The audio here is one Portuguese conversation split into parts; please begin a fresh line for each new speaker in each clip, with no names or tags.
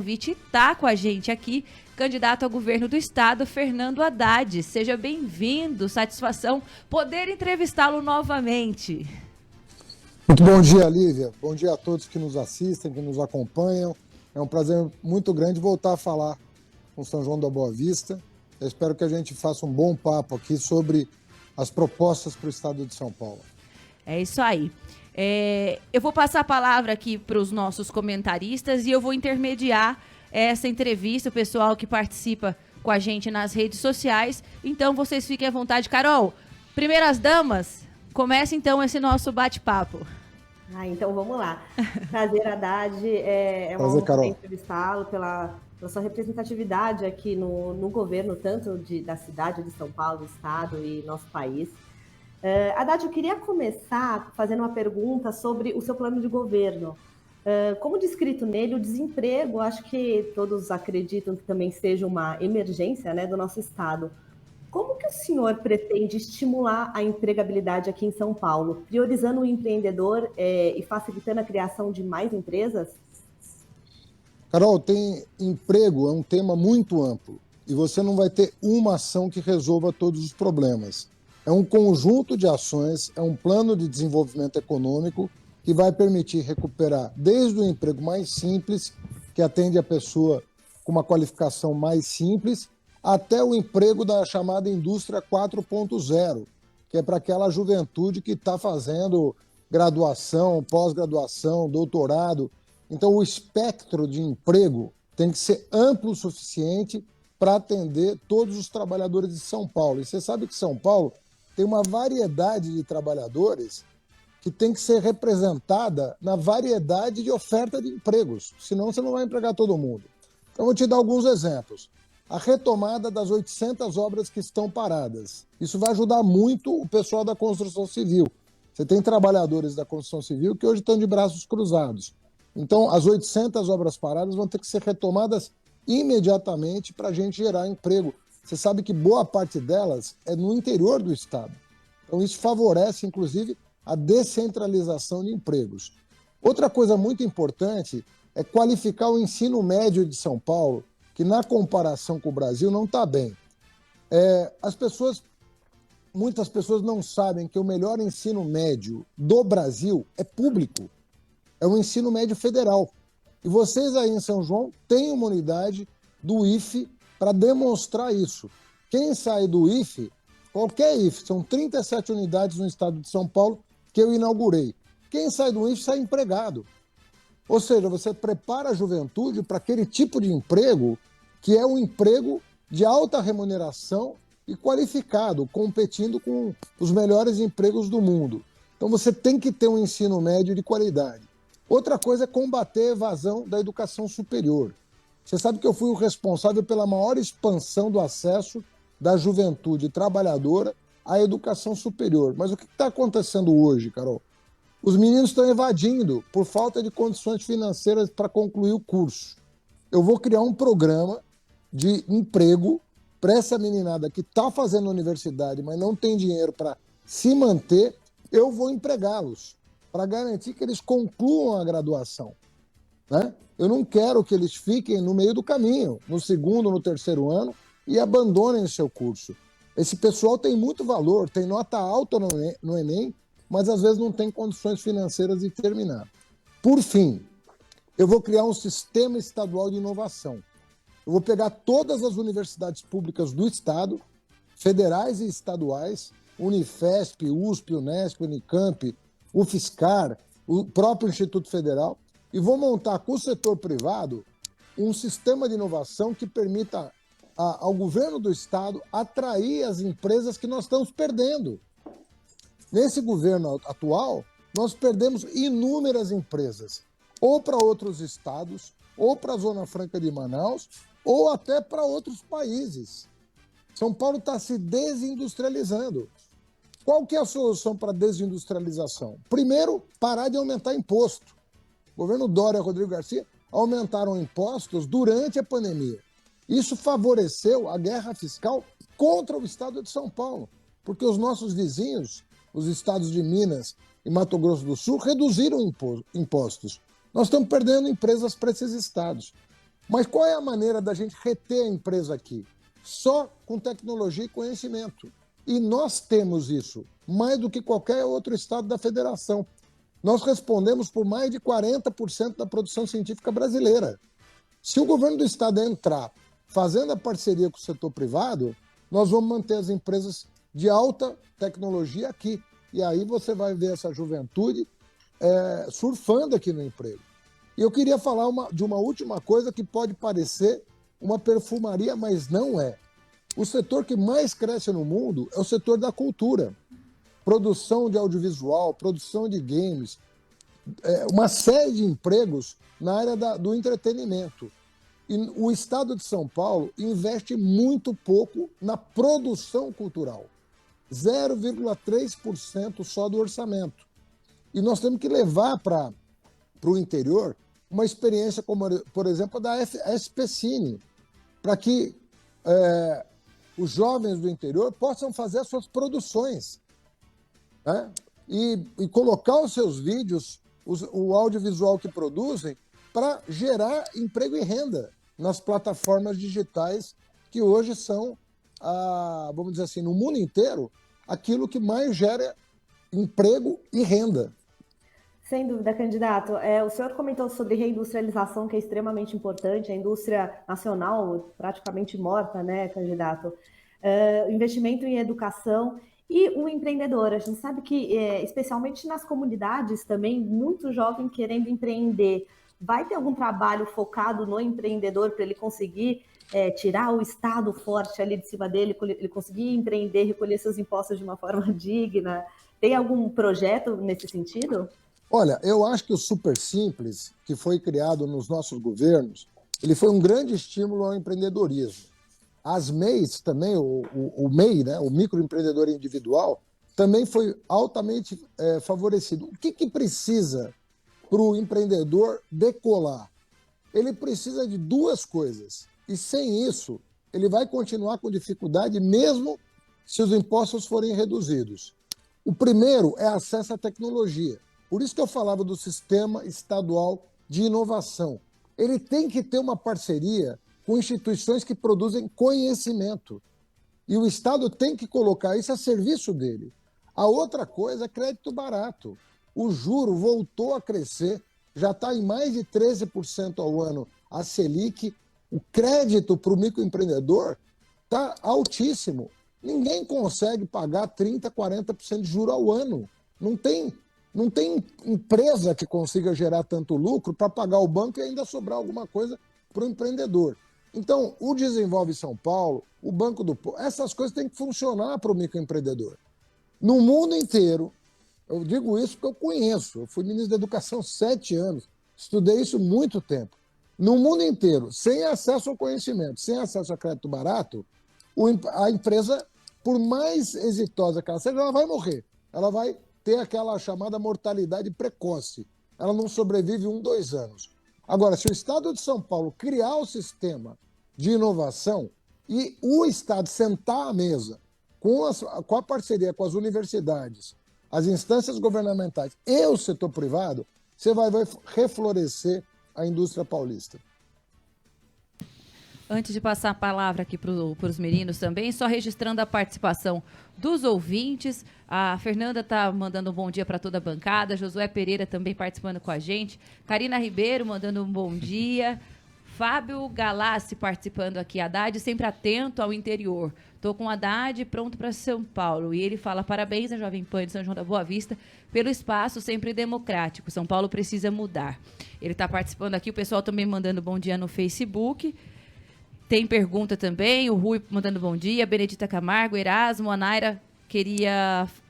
convite, está com a gente aqui, candidato ao governo do estado, Fernando Haddad. Seja bem-vindo, satisfação poder entrevistá-lo novamente.
Muito bom dia, Lívia. Bom dia a todos que nos assistem, que nos acompanham. É um prazer muito grande voltar a falar com São João da Boa Vista. Eu espero que a gente faça um bom papo aqui sobre as propostas para o estado de São Paulo.
É isso aí. Eu vou passar a palavra aqui para os nossos comentaristas e eu vou intermediar essa entrevista, o pessoal que participa com a gente nas redes sociais. Então, vocês fiquem à vontade. Carol, primeiras damas, comece então esse nosso bate-papo.
Então vamos lá. Prazer, Haddad. É uma honra entrevistá-lo pela sua representatividade aqui no governo, tanto da cidade de São Paulo, do estado e nosso país. Haddad, eu queria começar fazendo uma pergunta sobre o seu plano de governo. Como descrito nele, o desemprego, acho que todos acreditam que também seja uma emergência, né, do nosso estado. Como que o senhor pretende estimular a empregabilidade aqui em São Paulo, priorizando o empreendedor e facilitando a criação de mais empresas?
Carol, emprego é um tema muito amplo e você não vai ter uma ação que resolva todos os problemas. É um conjunto de ações, é um plano de desenvolvimento econômico que vai permitir recuperar desde o emprego mais simples, que atende a pessoa com uma qualificação mais simples, até o emprego da chamada indústria 4.0, que é para aquela juventude que está fazendo graduação, pós-graduação, doutorado. Então, o espectro de emprego tem que ser amplo o suficiente para atender todos os trabalhadores de São Paulo. E você sabe que São Paulo tem uma variedade de trabalhadores que tem que ser representada na variedade de oferta de empregos, senão você não vai empregar todo mundo. Então, eu vou te dar alguns exemplos. A retomada das 800 obras que estão paradas. Isso vai ajudar muito o pessoal da construção civil. Você tem trabalhadores da construção civil que hoje estão de braços cruzados. Então, as 800 obras paradas vão ter que ser retomadas imediatamente para a gente gerar emprego. Você sabe que boa parte delas é no interior do estado. Então, isso favorece, inclusive, a descentralização de empregos. Outra coisa muito importante é qualificar o ensino médio de São Paulo, que na comparação com o Brasil não está bem. Muitas pessoas não sabem que o melhor ensino médio do Brasil é público, é o ensino médio federal. E vocês aí em São João têm uma unidade do IFE para demonstrar isso. Quem sai do IFE, qualquer IFE, são 37 unidades no estado de São Paulo que eu inaugurei. Quem sai do IFE sai empregado. Ou seja, você prepara a juventude para aquele tipo de emprego que é um emprego de alta remuneração e qualificado, competindo com os melhores empregos do mundo. Então você tem que ter um ensino médio de qualidade. Outra coisa é combater a evasão da educação superior. Você sabe que eu fui o responsável pela maior expansão do acesso da juventude trabalhadora à educação superior. Mas o que está acontecendo hoje, Carol? Os meninos estão evadindo por falta de condições financeiras para concluir o curso. Eu vou criar um programa de emprego para essa meninada que está fazendo universidade, mas não tem dinheiro para se manter. Eu vou empregá-los para garantir que eles concluam a graduação, né? Eu não quero que eles fiquem no meio do caminho, no segundo, no terceiro ano, e abandonem o seu curso. Esse pessoal tem muito valor, tem nota alta no Enem, mas às vezes não tem condições financeiras de terminar. Por fim, eu vou criar um sistema estadual de inovação. Eu vou pegar todas as universidades públicas do estado, federais e estaduais, Unifesp, USP, Unesp, Unicamp, UFSCar, o próprio Instituto Federal, e vou montar com o setor privado um sistema de inovação que permita ao governo do estado atrair as empresas que nós estamos perdendo. Nesse governo atual, nós perdemos inúmeras empresas, ou para outros estados, ou para a Zona Franca de Manaus, ou até para outros países. São Paulo está se desindustrializando. Qual que é a solução para a desindustrialização? Primeiro, parar de aumentar imposto. O governo Dória e Rodrigo Garcia aumentaram impostos durante a pandemia. Isso favoreceu a guerra fiscal contra o estado de São Paulo, porque os nossos vizinhos, os estados de Minas e Mato Grosso do Sul, reduziram impostos. Nós estamos perdendo empresas para esses estados. Mas qual é a maneira da gente reter a empresa aqui? Só com tecnologia e conhecimento. E nós temos isso, mais do que qualquer outro estado da federação. Nós respondemos por mais de 40% da produção científica brasileira. Se o governo do estado entrar fazendo a parceria com o setor privado, nós vamos manter as empresas de alta tecnologia aqui. E aí você vai ver essa juventude surfando aqui no emprego. E eu queria falar de uma última coisa que pode parecer uma perfumaria, mas não é. O setor que mais cresce no mundo é o setor da cultura. Produção de audiovisual, produção de games, uma série de empregos na área do entretenimento. E o estado de São Paulo investe muito pouco na produção cultural. 0,3% só do orçamento. E nós temos que levar para o interior uma experiência como, por exemplo, a da SPCine, para que os jovens do interior possam fazer as suas produções, né? E colocar os seus vídeos, o audiovisual que produzem, para gerar emprego e renda nas plataformas digitais que hoje são, vamos dizer assim, no mundo inteiro, aquilo que mais gera emprego e renda.
Sem dúvida, candidato. O senhor comentou sobre reindustrialização, que é extremamente importante, a indústria nacional praticamente morta, né, candidato? Investimento em educação e o empreendedor. A gente sabe que, especialmente nas comunidades também, muito jovem querendo empreender. Vai ter algum trabalho focado no empreendedor para ele conseguir tirar o Estado forte ali de cima dele, ele conseguir empreender, recolher seus impostos de uma forma digna? Tem algum projeto nesse sentido?
Olha, eu acho que o Super Simples, que foi criado nos nossos governos, ele foi um grande estímulo ao empreendedorismo. As MEIs também, o MEI, né, o microempreendedor individual, também foi altamente favorecido. O que precisa para o empreendedor decolar? Ele precisa de duas coisas. E sem isso, ele vai continuar com dificuldade mesmo se os impostos forem reduzidos. O primeiro é acesso à tecnologia. Por isso que eu falava do Sistema Estadual de Inovação. Ele tem que ter uma parceria com instituições que produzem conhecimento. E o Estado tem que colocar isso a serviço dele. A outra coisa é crédito barato. O juro voltou a crescer, já está em mais de 13% ao ano a Selic. O crédito para o microempreendedor está altíssimo. Ninguém consegue pagar 30%, 40% de juro ao ano. Não tem empresa que consiga gerar tanto lucro para pagar o banco e ainda sobrar alguma coisa para o empreendedor. Então, o Desenvolve São Paulo, o Banco do Povo, essas coisas têm que funcionar para o microempreendedor. No mundo inteiro, eu digo isso porque eu conheço, eu fui ministro da Educação 7 anos, estudei isso muito tempo. No mundo inteiro, sem acesso ao conhecimento, sem acesso a crédito barato, a empresa, por mais exitosa que ela seja, ela vai morrer. Ela vai ter aquela chamada mortalidade precoce. Ela não sobrevive 1, 2 anos. Agora, se o Estado de São Paulo criar o sistema de inovação e o Estado sentar à mesa com a parceria com as universidades, as instâncias governamentais e o setor privado, você vai ver reflorescer a indústria paulista.
Antes de passar a palavra aqui para os meninos também, só registrando a participação dos ouvintes. A Fernanda está mandando um bom dia para toda a bancada. Josué Pereira também participando com a gente. Karina Ribeiro mandando um bom dia. Fábio Galassi participando aqui. Haddad sempre atento ao interior. Estou com Haddad pronto para São Paulo. E ele fala parabéns à Jovem Pan de São João da Boa Vista pelo espaço sempre democrático. São Paulo precisa mudar. Ele está participando aqui. O pessoal também mandando bom dia no Facebook. Tem pergunta também, o Rui mandando bom dia, Benedita Camargo, Erasmo, a Naira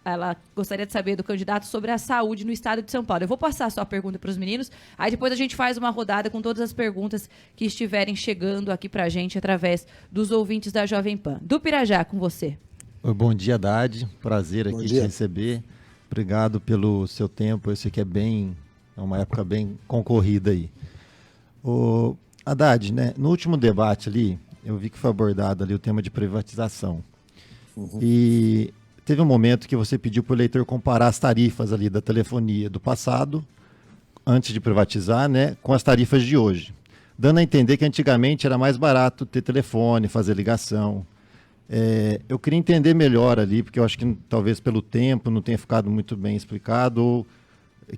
ela gostaria de saber do candidato sobre a saúde no estado de São Paulo. Eu vou passar só a pergunta para os meninos, aí depois a gente faz uma rodada com todas as perguntas que estiverem chegando aqui para a gente através dos ouvintes da Jovem Pan. Do Pirajá, com você.
Bom dia, Haddad, prazer aqui te receber. Obrigado pelo seu tempo, eu sei que é uma época bem concorrida aí. Haddad, né, no último debate ali, eu vi que foi abordado ali o tema de privatização. Uhum. E teve um momento que você pediu para o eleitor comparar as tarifas ali da telefonia do passado, antes de privatizar, né, com as tarifas de hoje. dando a entender que antigamente era mais barato ter telefone, fazer ligação. Eu queria entender melhor ali, porque eu acho que talvez pelo tempo não tenha ficado muito bem explicado, ou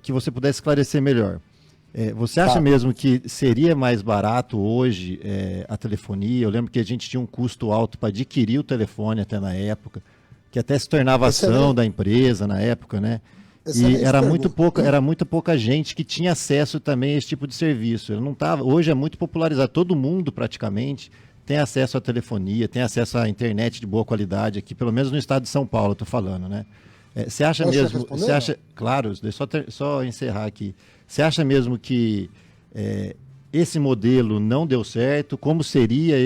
que você pudesse esclarecer melhor. Você acha mesmo que seria mais barato hoje a telefonia? Eu lembro que a gente tinha um custo alto para adquirir o telefone até na época, que até se tornava ação da empresa na época, né? E era muito pouca gente que tinha acesso também a esse tipo de serviço. Ele não tava, hoje é muito popularizado, todo mundo praticamente tem acesso à telefonia, tem acesso à internet de boa qualidade aqui, pelo menos no estado de São Paulo, estou falando, né? Você acha mesmo, claro, só encerrar aqui, você acha mesmo que esse modelo não deu certo? Como seria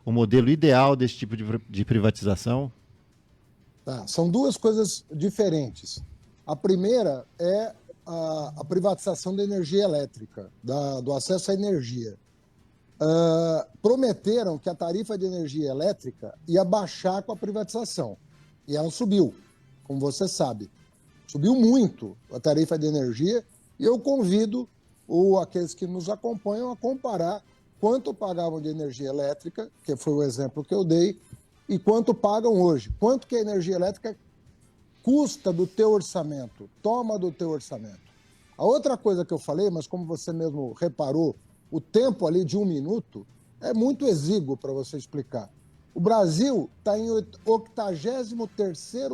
o modelo ideal desse tipo de privatização?
São duas coisas diferentes. A primeira é a privatização da energia elétrica, do acesso à energia. Prometeram que a tarifa de energia elétrica ia baixar com a privatização. E ela subiu, como você sabe. Subiu muito a tarifa de energia e eu convido aqueles que nos acompanham a comparar quanto pagavam de energia elétrica, que foi o exemplo que eu dei, e quanto pagam hoje. Quanto que a energia elétrica custa do teu orçamento, toma do teu orçamento. A outra coisa que eu falei, mas como você mesmo reparou, o tempo ali de 1 minuto é muito exíguo para você explicar. O Brasil está em 83º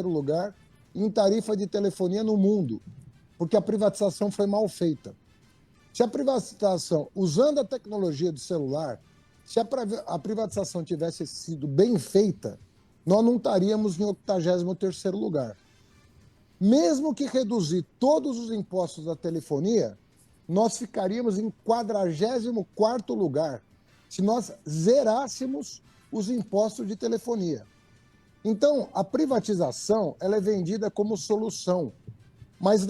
lugar em tarifa de telefonia no mundo, porque a privatização foi mal feita. Se a privatização, usando a tecnologia do celular, se a privatização tivesse sido bem feita, nós não estaríamos em 83º lugar. Mesmo que reduzir todos os impostos da telefonia, nós ficaríamos em 44º lugar, se nós zerássemos os impostos de telefonia. Então, a privatização ela é vendida como solução, mas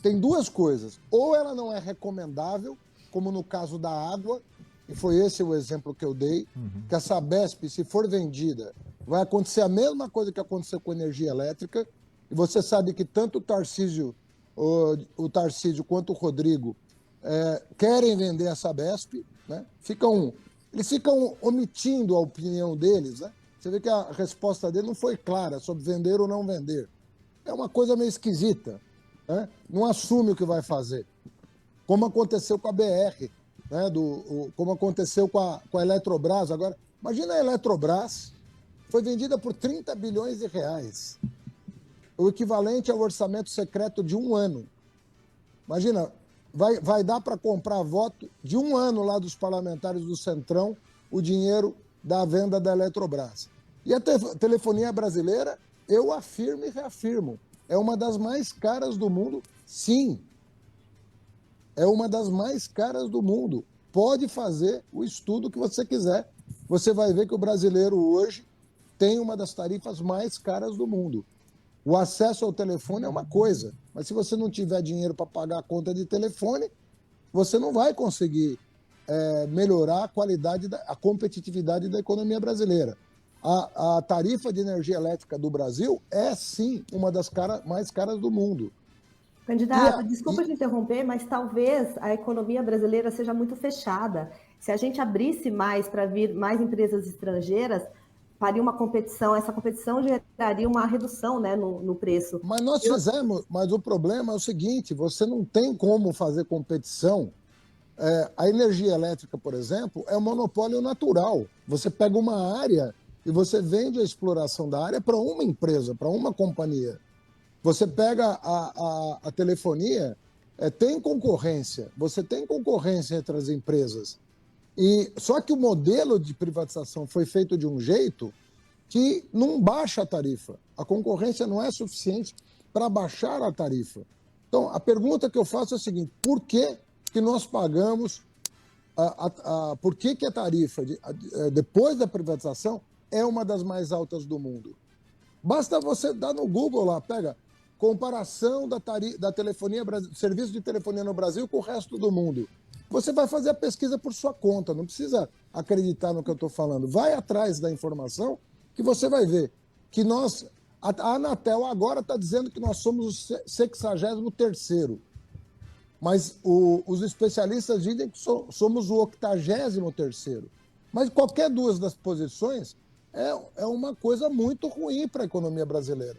tem duas coisas. Ou ela não é recomendável, como no caso da água, e foi esse o exemplo que eu dei, que a Sabesp, se for vendida, vai acontecer a mesma coisa que aconteceu com a energia elétrica, e você sabe que tanto o Tarcísio quanto o Rodrigo querem vender a Sabesp, né? Eles ficam omitindo a opinião deles, né? Você vê que a resposta dele não foi clara sobre vender ou não vender. É uma coisa meio esquisita, né? Não assume o que vai fazer. Como aconteceu com a BR, né? Como aconteceu com a Eletrobras. Agora, imagina a Eletrobras, foi vendida por 30 bilhões de reais. O equivalente ao orçamento secreto de 1 ano. Imagina, vai dar para comprar voto de 1 ano lá dos parlamentares do Centrão, o dinheiro da venda da Eletrobras. E a telefonia brasileira, eu afirmo e reafirmo, é uma das mais caras do mundo, sim. É uma das mais caras do mundo. Pode fazer o estudo que você quiser. Você vai ver que o brasileiro hoje tem uma das tarifas mais caras do mundo. O acesso ao telefone é uma coisa, mas se você não tiver dinheiro para pagar a conta de telefone, você não vai conseguir melhorar a qualidade, a competitividade da economia brasileira. A tarifa de energia elétrica do Brasil é, sim, uma das mais caras do mundo.
Candidato, desculpa te interromper, mas talvez a economia brasileira seja muito fechada. Se a gente abrisse mais para vir mais empresas estrangeiras, faria uma competição, essa competição geraria uma redução, né, no preço.
Mas nós fizemos, mas o problema é o seguinte, você não tem como fazer competição. A energia elétrica, por exemplo, é um monopólio natural. Você pega uma área e você vende a exploração da área para uma empresa, para uma companhia. Você pega a telefonia, tem concorrência, você tem concorrência entre as empresas. Só que o modelo de privatização foi feito de um jeito que não baixa a tarifa. A concorrência não é suficiente para baixar a tarifa. Então, a pergunta que eu faço é a seguinte: por que nós pagamos, por que a tarifa, depois da privatização, é uma das mais altas do mundo? Basta você dar no Google lá, pega comparação da telefonia, serviço de telefonia no Brasil com o resto do mundo. Você vai fazer a pesquisa por sua conta, não precisa acreditar no que eu estou falando. Vai atrás da informação que você vai ver que a Anatel agora está dizendo que nós somos o 63º. Mas os especialistas dizem que somos o 83º. Mas qualquer duas das posições é uma coisa muito ruim para a economia brasileira.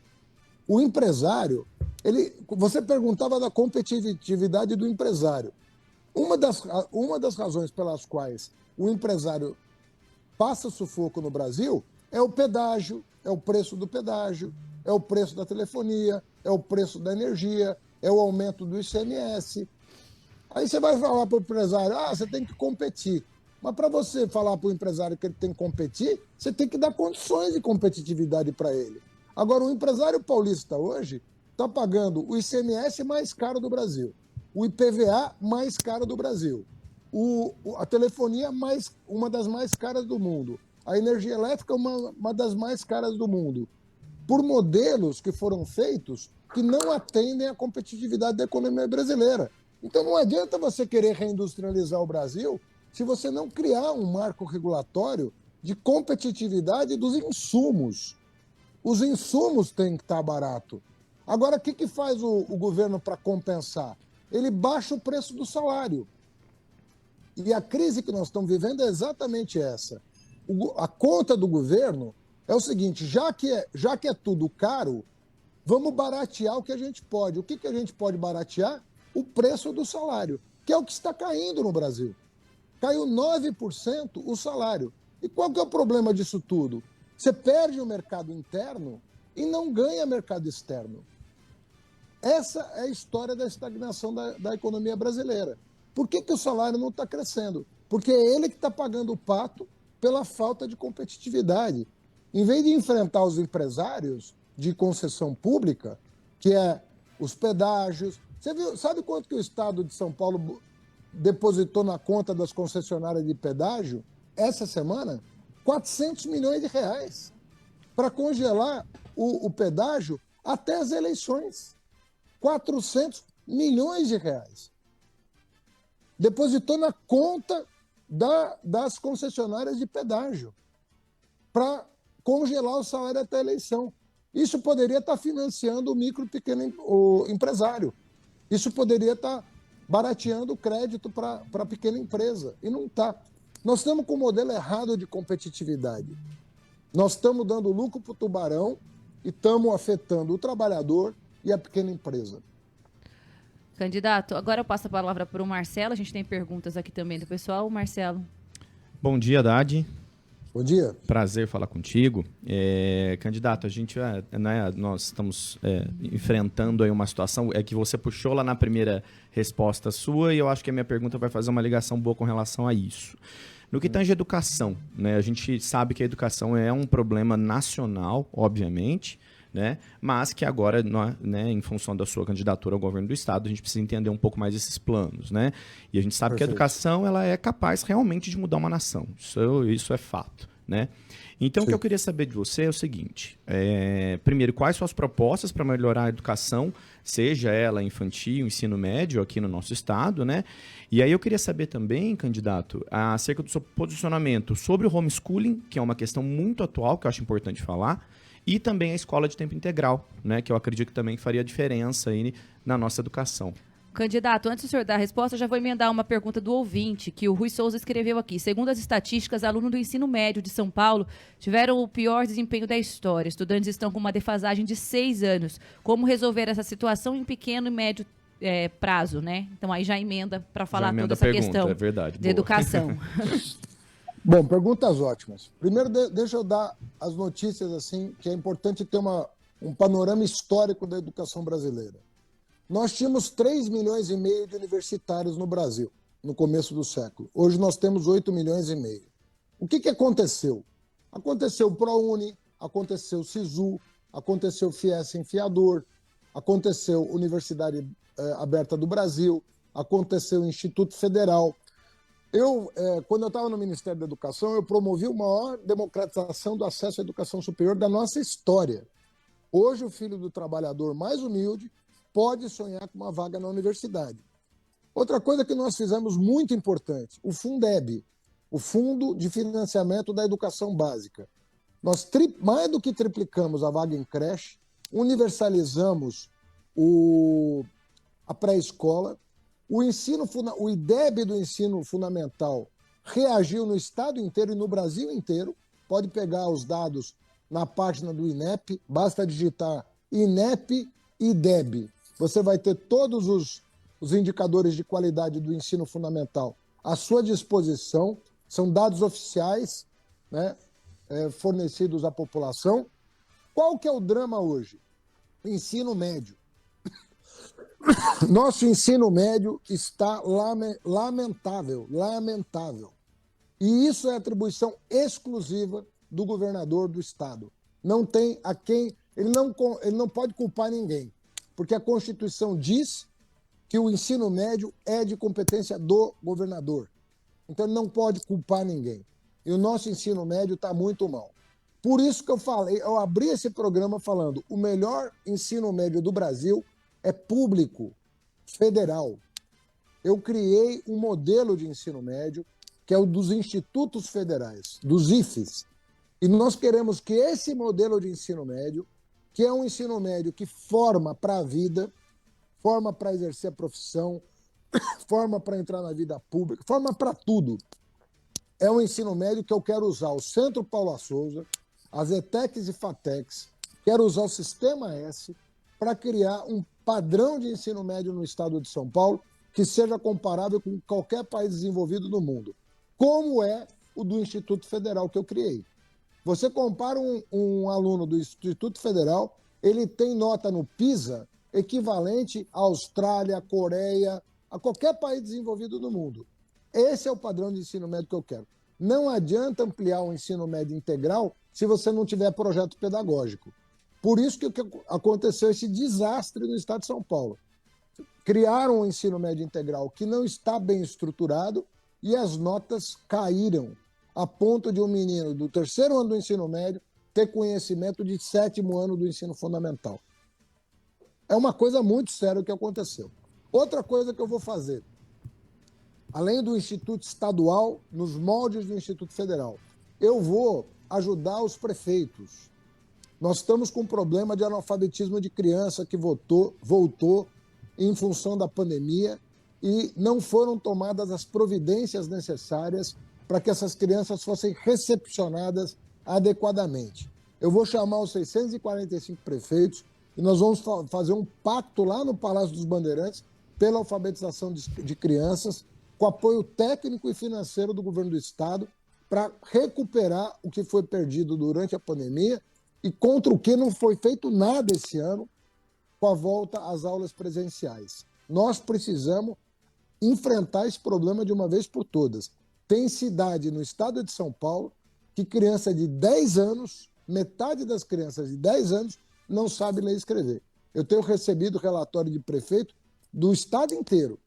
O empresário, você perguntava da competitividade do empresário. Uma das razões pelas quais o empresário passa sufoco no Brasil é o pedágio, é o preço do pedágio, é o preço da telefonia, é o preço da energia, é o aumento do ICMS. Aí você vai falar para o empresário, você tem que competir. Mas para você falar para o empresário que ele tem que competir, você tem que dar condições de competitividade para ele. Agora, o empresário paulista hoje está pagando o ICMS mais caro do Brasil, o IPVA mais caro do Brasil, a telefonia uma das mais caras do mundo, a energia elétrica uma das mais caras do mundo, por modelos que foram feitos que não atendem à competitividade da economia brasileira. Então não adianta você querer reindustrializar o Brasil se você não criar um marco regulatório de competitividade dos insumos. Os insumos têm que estar barato. Agora, o que faz o governo para compensar? Ele baixa o preço do salário. E a crise que nós estamos vivendo é exatamente essa. A conta do governo é o seguinte, já que é tudo caro, vamos baratear o que a gente pode. O que a gente pode baratear? O preço do salário, que é o que está caindo no Brasil. Caiu 9% o salário. E qual que é o problema disso tudo? Você perde o mercado interno e não ganha mercado externo. Essa é a história da estagnação da economia brasileira. Por que o salário não está crescendo? Porque é ele que está pagando o pato pela falta de competitividade. Em vez de enfrentar os empresários de concessão pública, que é os pedágios... Sabe quanto que o Estado de São Paulo depositou na conta das concessionárias de pedágio essa semana? 400 milhões de reais para congelar o pedágio até as eleições. 400 milhões de reais. Depositou na conta das concessionárias de pedágio para congelar o salário até a eleição. Isso poderia estar financiando o micro e pequeno empresário. Isso poderia estar barateando o crédito para a pequena empresa. E não está. Nós estamos com um modelo errado de competitividade. Nós estamos dando lucro para o tubarão e estamos afetando o trabalhador e a pequena empresa.
Candidato, agora eu passo a palavra para o Marcelo. A gente tem perguntas aqui também do pessoal. Marcelo.
Bom dia, Haddad.
Bom dia.
Prazer falar contigo. Candidato, a gente, nós estamos enfrentando aí uma situação que você puxou lá na primeira resposta sua e eu acho que a minha pergunta vai fazer uma ligação boa com relação a isso. No que tange a educação, né, a gente sabe que a educação é um problema nacional, obviamente, né, mas que agora, né, em função da sua candidatura ao governo do Estado, a gente precisa entender um pouco mais esses planos. Né? E a gente sabe que a educação ela é capaz realmente de mudar uma nação. Isso é fato. Né? Então, o que eu queria saber de você é o seguinte. Primeiro, quais são as propostas para melhorar a educação, seja ela infantil, ensino médio, aqui no nosso estado, né? E aí eu queria saber também, candidato, acerca do seu posicionamento sobre o homeschooling, que é uma questão muito atual, que eu acho importante falar, e também a escola de tempo integral, né? Que eu acredito que também faria diferença aí na nossa educação.
Candidato, antes do senhor dar a resposta, já vou emendar uma pergunta do ouvinte, que o Rui Souza escreveu aqui. Segundo as estatísticas, alunos do ensino médio de São Paulo tiveram o pior desempenho da história. Estudantes estão com uma defasagem de 6 anos. Como resolver essa situação em pequeno e médio prazo, né? Então aí já emenda para falar toda essa questão de educação.
Bom, perguntas ótimas. Primeiro, deixa eu dar as notícias, assim, que é importante ter um panorama histórico da educação brasileira. Nós tínhamos 3,5 milhões de universitários no Brasil, no começo do século. Hoje nós temos 8,5 milhões. O que aconteceu? Aconteceu o ProUni, aconteceu o SISU, aconteceu o FIES Enfiador, aconteceu a Universidade Aberta do Brasil, aconteceu o Instituto Federal. Quando eu estava no Ministério da Educação, eu promovi a maior democratização do acesso à educação superior da nossa história. Hoje, o filho do trabalhador mais humilde pode sonhar com uma vaga na universidade. Outra coisa que nós fizemos muito importante, o Fundeb, o Fundo de Financiamento da Educação Básica. Nós mais do que triplicamos a vaga em creche, universalizamos a pré-escola, O IDEB do ensino fundamental reagiu no estado inteiro e no Brasil inteiro. Pode pegar os dados na página do INEP, basta digitar INEP e IDEB. Você vai ter todos os indicadores de qualidade do ensino fundamental à sua disposição. São dados oficiais, né, fornecidos à população. Qual que é o drama hoje? Ensino médio. Nosso ensino médio está lamentável. E isso é atribuição exclusiva do governador do estado. Não tem a quem... Ele não pode culpar ninguém, porque a Constituição diz que o ensino médio é de competência do governador. Então ele não pode culpar ninguém. E o nosso ensino médio está muito mal. Por isso que eu abri esse programa falando, o melhor ensino médio do Brasil é público, federal. Eu criei um modelo de ensino médio, que é o dos institutos federais, dos IFES. E nós queremos que esse modelo de ensino médio, que é um ensino médio que forma para a vida, forma para exercer a profissão, forma para entrar na vida pública, forma para tudo. É um ensino médio que eu quero usar o Centro Paula Souza, as ETECs e FATECs, quero usar o Sistema S para criar um padrão de ensino médio no estado de São Paulo que seja comparável com qualquer país desenvolvido do mundo, como é o do Instituto Federal que eu criei. Você compara um aluno do Instituto Federal, ele tem nota no PISA equivalente à Austrália, à Coreia, a qualquer país desenvolvido do mundo. Esse é o padrão de ensino médio que eu quero. Não adianta ampliar o ensino médio integral se você não tiver projeto pedagógico. Por isso que aconteceu esse desastre no estado de São Paulo. Criaram um ensino médio integral que não está bem estruturado e as notas caíram, a ponto de um menino do 3º ano do ensino médio ter conhecimento de 7º ano do ensino fundamental. É uma coisa muito séria o que aconteceu. Outra coisa que eu vou fazer, além do Instituto Estadual, nos moldes do Instituto Federal, eu vou ajudar os prefeitos. Nós estamos com um problema de analfabetismo de criança que voltou em função da pandemia e não foram tomadas as providências necessárias para que essas crianças fossem recepcionadas adequadamente. Eu vou chamar os 645 prefeitos e nós vamos fazer um pacto lá no Palácio dos Bandeirantes pela alfabetização de crianças, com apoio técnico e financeiro do governo do estado, para recuperar o que foi perdido durante a pandemia e contra o que não foi feito nada esse ano com a volta às aulas presenciais. Nós precisamos enfrentar esse problema de uma vez por todas. Tem cidade no estado de São Paulo que criança de 10 anos, metade das crianças de 10 anos, não sabe ler e escrever. Eu tenho recebido relatório de prefeito do estado inteiro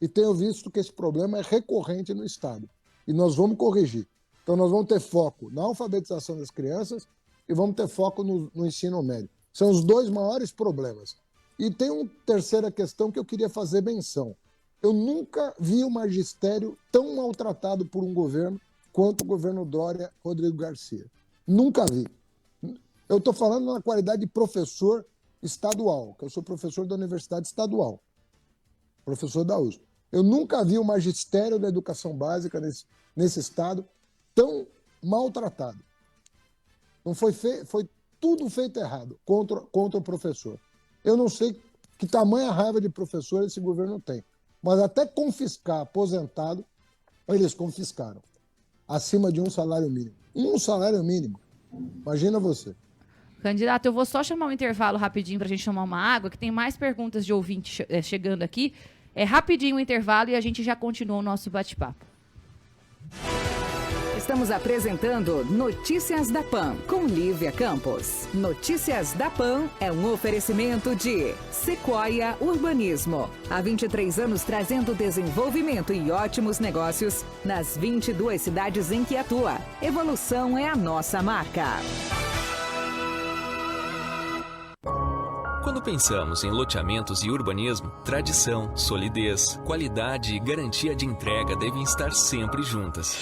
e tenho visto que esse problema é recorrente no estado. E nós vamos corrigir. Então nós vamos ter foco na alfabetização das crianças e vamos ter foco no ensino médio. São os dois maiores problemas. E tem uma terceira questão que eu queria fazer menção. Eu nunca vi o magistério tão maltratado por um governo quanto o governo Dória Rodrigo Garcia. Nunca vi. Eu estou falando na qualidade de professor estadual, que eu sou professor da Universidade Estadual, professor da USP. Eu nunca vi o magistério da educação básica nesse estado tão maltratado. Não foi tudo feito errado contra o professor. Eu não sei que tamanha raiva de professor esse governo tem, mas até confiscar aposentado, eles confiscaram, acima de um salário mínimo. Um salário mínimo. Imagina você.
Candidato, eu vou só chamar um intervalo rapidinho para a gente tomar uma água, que tem mais perguntas de ouvinte chegando aqui. É rapidinho o intervalo e a gente já continua o nosso bate-papo.
Estamos apresentando Notícias da PAN, com Lívia Campos. Notícias da PAN é um oferecimento de Sequoia Urbanismo. Há 23 anos trazendo desenvolvimento e ótimos negócios nas 22 cidades em que atua. Evolução é a nossa marca.
Quando pensamos em loteamentos e urbanismo, tradição, solidez, qualidade e garantia de entrega devem estar sempre juntas.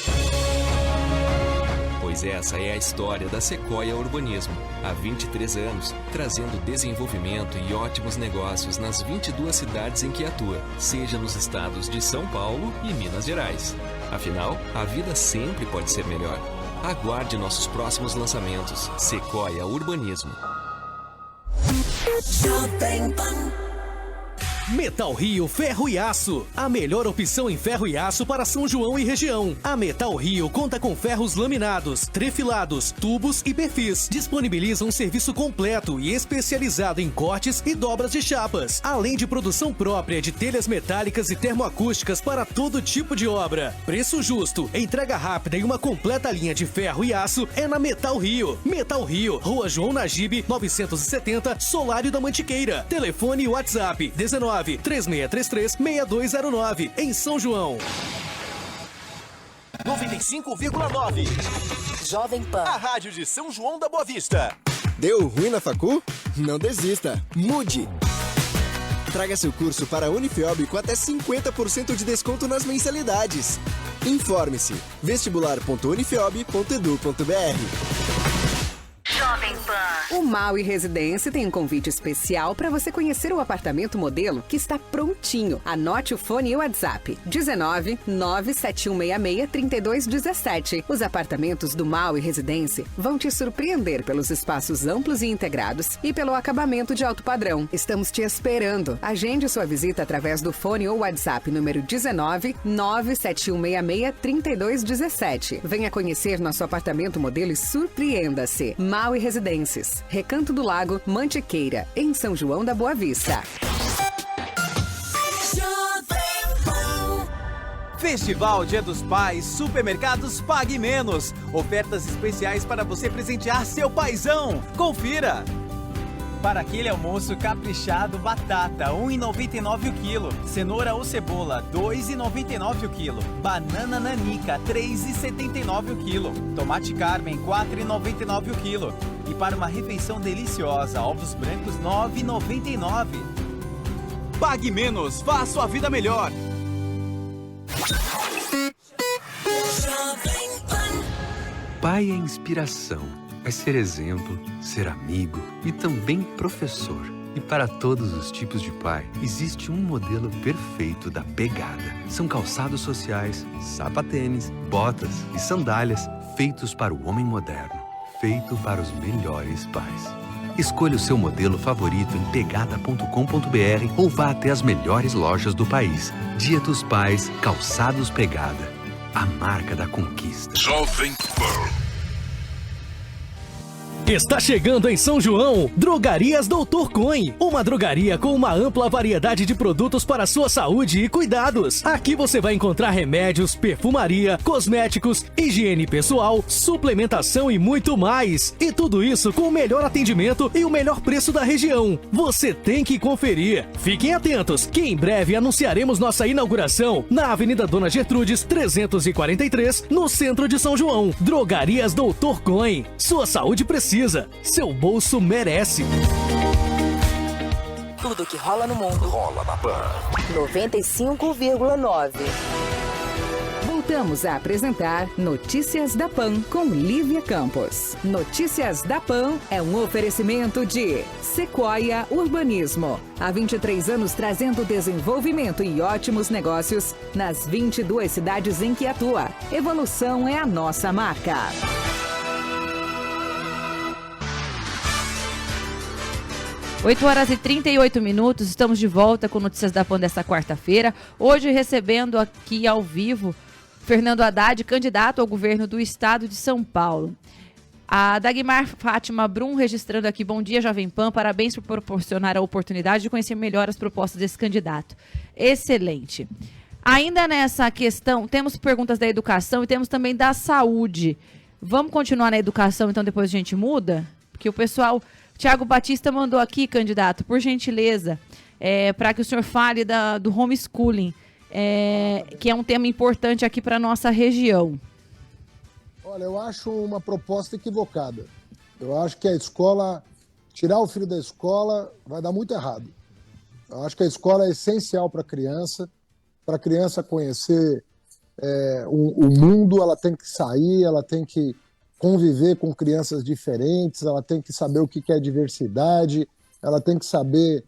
pois essa é a história da Sequoia Urbanismo. Há 23 anos, trazendo desenvolvimento e ótimos negócios nas 22 cidades em que atua, seja nos estados de São Paulo e Minas Gerais. Afinal, a vida sempre pode ser melhor. Aguarde nossos próximos lançamentos. Sequoia Urbanismo.
Metal Rio Ferro e Aço, a melhor opção em ferro e aço para São João e região. A Metal Rio conta com ferros laminados, trefilados, tubos e perfis. Disponibiliza um serviço completo e especializado em cortes e dobras de chapas, além de produção própria de telhas metálicas e termoacústicas para todo tipo de obra. Preço justo, entrega rápida e uma completa linha de ferro e aço é na Metal Rio. Metal Rio, Rua João Nagibe, 970, Solário da Mantiqueira. Telefone e WhatsApp 193633-6209, em São João.
95,9
Jovem Pan,
a rádio de São João da Boa Vista.
Deu ruim na facu? Não desista, mude! Traga seu curso para a Unifiob com até 50% de desconto nas mensalidades. Informe-se, vestibular.unifiob.edu.br.
Jovem Pan. O Maui Residência tem um convite especial para você conhecer o apartamento modelo que está prontinho. Anote o fone e o WhatsApp: 19 97166 3217. Os apartamentos do Maui Residência vão te surpreender pelos espaços amplos e integrados e pelo acabamento de alto padrão. Estamos te esperando. Agende sua visita através do fone ou WhatsApp número 19 97166 3217. Venha conhecer nosso apartamento modelo e surpreenda-se. Maui Residências, Recanto do Lago, Mantiqueira, em São João da Boa Vista.
Festival Dia dos Pais, Supermercados Pague Menos. Ofertas especiais para você presentear seu paizão. Confira! Para aquele almoço caprichado, batata, R$ 1,99 o quilo. Cenoura ou cebola, R$ 2,99 o quilo. Banana nanica, R$ 3,79 o quilo. Tomate Carmen, R$ 4,99 o quilo. E para uma refeição deliciosa, ovos brancos, R$ 9,99. Pague menos, vá a sua vida melhor.
Pai é inspiração. É ser exemplo, ser amigo e também professor. E para todos os tipos de pai, existe um modelo perfeito da Pegada. São calçados sociais, sapatênis, botas e sandálias feitos para o homem moderno. Feito para os melhores pais. Escolha o seu modelo favorito em pegada.com.br ou vá até as melhores lojas do país. Dia dos Pais, Calçados Pegada. A marca da conquista.
Jovem Pan.
Está chegando em São João, Drogarias Dr. Coin, uma drogaria com uma ampla variedade de produtos para a sua saúde e cuidados. Aqui você vai encontrar remédios, perfumaria, cosméticos, higiene pessoal, suplementação e muito mais. E tudo isso com o melhor atendimento e o melhor preço da região. Você tem que conferir. Fiquem atentos, que em breve anunciaremos nossa inauguração na Avenida Dona Gertrudes, 343, no centro de São João. Drogarias Dr. Coin. Sua saúde precisa. Seu bolso merece.
Tudo que rola no mundo
rola na Pan
95,9.
Voltamos a apresentar Notícias da Pan com Lívia Campos. Notícias da Pan é um oferecimento de Sequoia Urbanismo. Há 23 anos trazendo desenvolvimento e ótimos negócios nas 22 cidades em que atua. Evolução é a nossa marca.
8h38, estamos de volta com Notícias da Pan desta quarta-feira. Hoje recebendo aqui ao vivo Fernando Haddad, candidato ao governo do estado de São Paulo. A Dagmar Fátima Brum registrando aqui, bom dia Jovem Pan, parabéns por proporcionar a oportunidade de conhecer melhor as propostas desse candidato. Excelente. Ainda nessa questão, temos perguntas da educação e temos também da saúde. Vamos continuar na educação, então depois a gente muda? Porque o pessoal... Tiago Batista mandou aqui, candidato, por gentileza, para que o senhor fale do homeschooling, que é um tema importante aqui para a nossa região.
Olha, eu acho uma proposta equivocada. Eu acho que a escola, tirar o filho da escola vai dar muito errado. Eu acho que a escola é essencial para a criança conhecer o mundo, ela tem que sair, ela tem que conviver com crianças diferentes, ela tem que saber o que é diversidade, ela tem que saber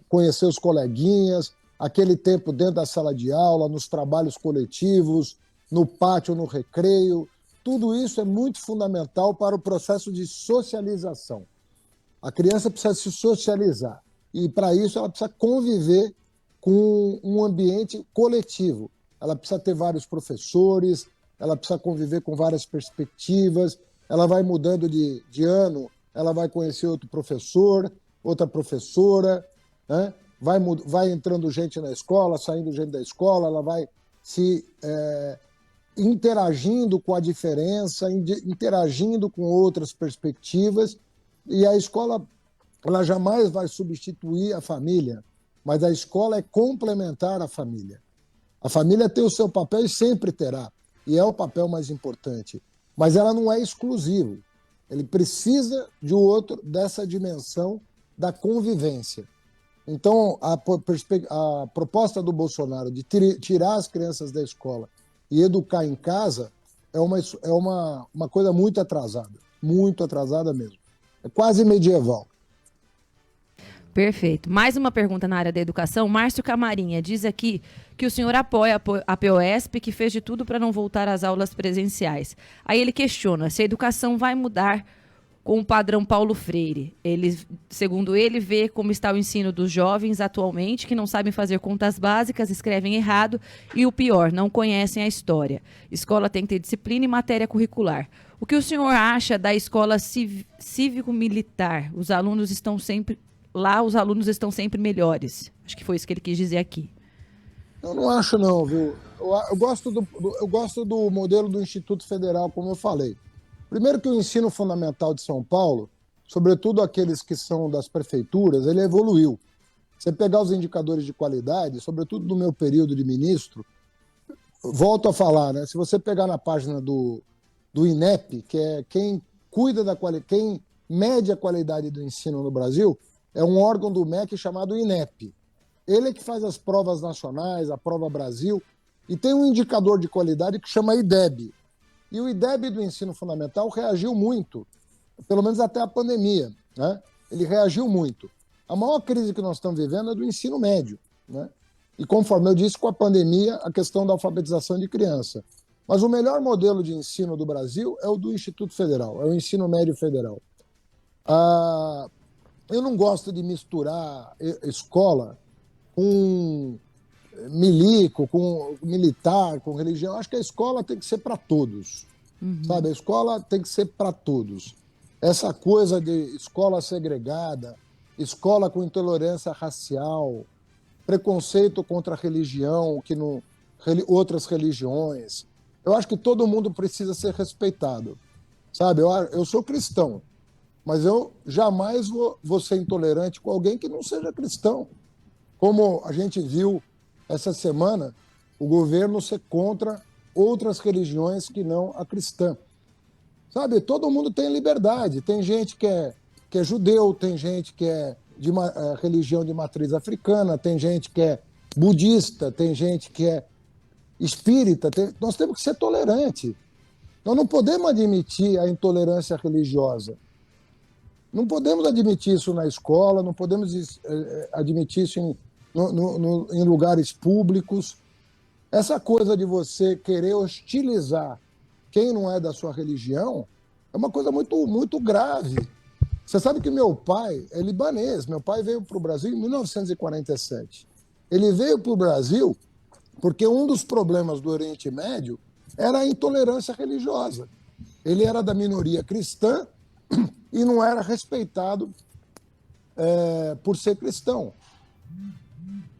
conhecer os coleguinhas, aquele tempo dentro da sala de aula, nos trabalhos coletivos, no pátio, no recreio. Tudo isso é muito fundamental para o processo de socialização. A criança precisa se socializar e, para isso, ela precisa conviver com um ambiente coletivo. Ela precisa ter vários professores, ela precisa conviver com várias perspectivas, ela vai mudando de ano, ela vai conhecer outro professor, outra professora, né? Vai entrando gente na escola, saindo gente da escola, ela vai se interagindo com a diferença, interagindo com outras perspectivas, e a escola ela jamais vai substituir a família, mas a escola é complementar à família. A família tem o seu papel e sempre terá, e é o papel mais importante, mas ela não é exclusiva. Ele precisa de outro, dessa dimensão da convivência. Então, a proposta do Bolsonaro de tirar as crianças da escola e educar em casa é uma coisa muito atrasada mesmo. É quase medieval.
Perfeito. Mais uma pergunta na área da educação. Márcio Camarinha diz aqui que o senhor apoia a POSP, que fez de tudo para não voltar às aulas presenciais. Aí ele questiona se a educação vai mudar com o padrão Paulo Freire. Segundo ele, vê como está o ensino dos jovens atualmente, que não sabem fazer contas básicas, escrevem errado e, o pior, não conhecem a história. Escola tem que ter disciplina e matéria curricular. O que o senhor acha da escola cívico-militar? Os alunos estão sempre melhores. Acho que foi isso que ele quis dizer aqui.
Eu não acho não, viu? Eu gosto do modelo do Instituto Federal, como eu falei. Primeiro que o ensino fundamental de São Paulo, sobretudo aqueles que são das prefeituras, ele evoluiu. Você pegar os indicadores de qualidade, sobretudo no meu período de ministro, volto a falar, né? Se você pegar na página do INEP, que é quem cuida da qualidade, quem mede a qualidade do ensino no Brasil, é um órgão do MEC chamado INEP. Ele é que faz as provas nacionais, a Prova Brasil, e tem um indicador de qualidade que chama IDEB. E o IDEB do ensino fundamental reagiu muito, pelo menos até a pandemia, né? Ele reagiu muito. A maior crise que nós estamos vivendo é do ensino médio, né? E conforme eu disse, com a pandemia, a questão da alfabetização de criança. Mas o melhor modelo de ensino do Brasil é o do Instituto Federal, é o ensino médio federal. Eu não gosto de misturar escola com milico, com militar, com religião. Acho que a escola tem que ser para todos, sabe? A escola tem que ser para todos. Essa coisa de escola segregada, escola com intolerância racial, preconceito contra a religião, outras religiões. Eu acho que todo mundo precisa ser respeitado, sabe? Eu sou cristão, mas eu jamais vou ser intolerante com alguém que não seja cristão. Como a gente viu essa semana, o governo ser contra outras religiões que não a cristã. Sabe, todo mundo tem liberdade. Tem gente que é judeu, tem gente que é de religião de matriz africana, tem gente que é budista, tem gente que é espírita. Nós temos que ser tolerantes. Nós não podemos admitir a intolerância religiosa. Não podemos admitir isso na escola, não podemos admitir isso em lugares públicos. Essa coisa de você querer hostilizar quem não é da sua religião é uma coisa muito, muito grave. Você sabe que meu pai é libanês. Meu pai veio para o Brasil em 1947. Ele veio para o Brasil porque um dos problemas do Oriente Médio era a intolerância religiosa. Ele era da minoria cristã e não era respeitado por ser cristão.